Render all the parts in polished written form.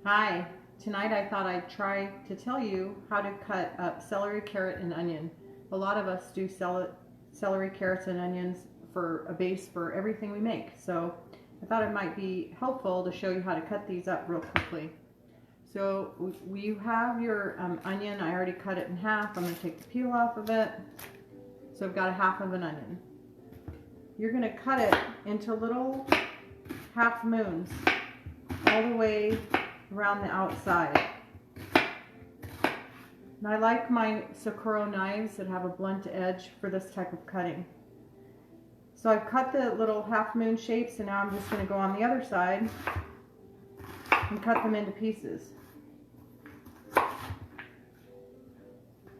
Hi, tonight I thought I'd try to tell you how to cut up celery, carrot, and onion. A lot of us do celery, carrots, and onions for a base for everything we make. So I thought it might be helpful to show you how to cut these up real quickly. So you have your onion. I already cut it in half. I'm going to take the peel off of it. So I've got a half of an onion. You're going to cut it into little half moons all the way around the outside. And I like my Sakura knives that have a blunt edge for this type of cutting. So I've cut the little half moon shapes, and now I'm just going to go on the other side and cut them into pieces.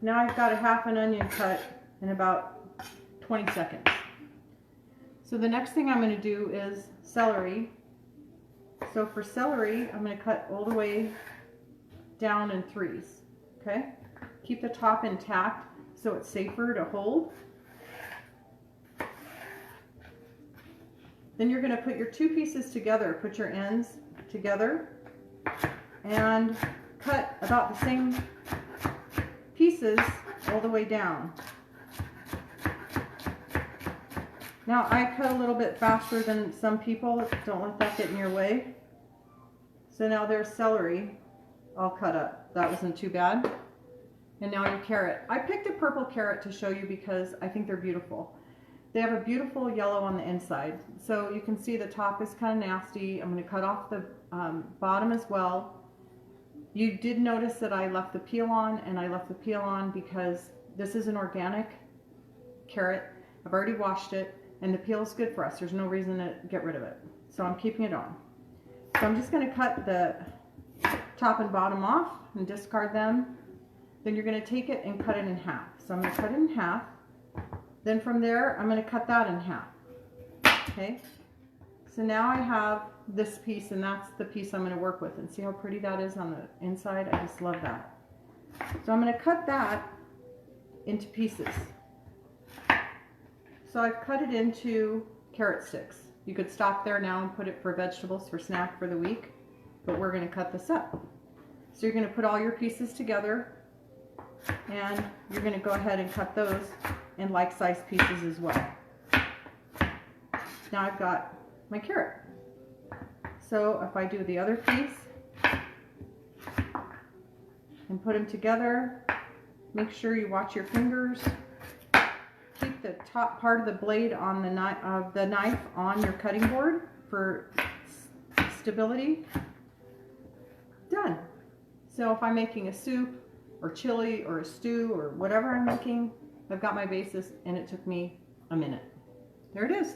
Now I've got a half an onion cut in about 20 seconds. So the next thing I'm going to do is celery. So for celery, I'm going to cut all the way down in threes, okay? Keep the top intact so it's safer to hold. Then you're going to put your two pieces together, put your ends together, and cut about the same pieces all the way down. Now I cut a little bit faster than some people, don't let that get in your way. So now there's celery all cut up. That wasn't too bad. And now your carrot. I picked a purple carrot to show you because I think they're beautiful. They have a beautiful yellow on the inside. So you can see the top is kind of nasty. I'm going to cut off the bottom as well. You did notice that I left the peel on, and I left the peel on because this is an organic carrot. I've already washed it, and the peel is good for us. There's no reason to get rid of it. So I'm keeping it on. So I'm just going to cut the top and bottom off and discard them. Then you're going to take it and cut it in half. So I'm going to cut it in half. Then from there, I'm going to cut that in half. Okay? So now I have this piece, and that's the piece I'm going to work with. And see how pretty that is on the inside? I just love that. So I'm going to cut that into pieces. So I've cut it into carrot sticks. You could stop there now and put it for vegetables for snack for the week, but we're going to cut this up. So you're going to put all your pieces together, and you're going to go ahead and cut those in like-sized pieces as well. Now I've got my carrot. So if I do the other piece and put them together, make sure you watch your fingers. Keep the top part of the blade on the knife on your cutting board for stability. Done. So if I'm making a soup or chili or a stew or whatever I'm making, I've got my basis, and it took me a minute. There it is.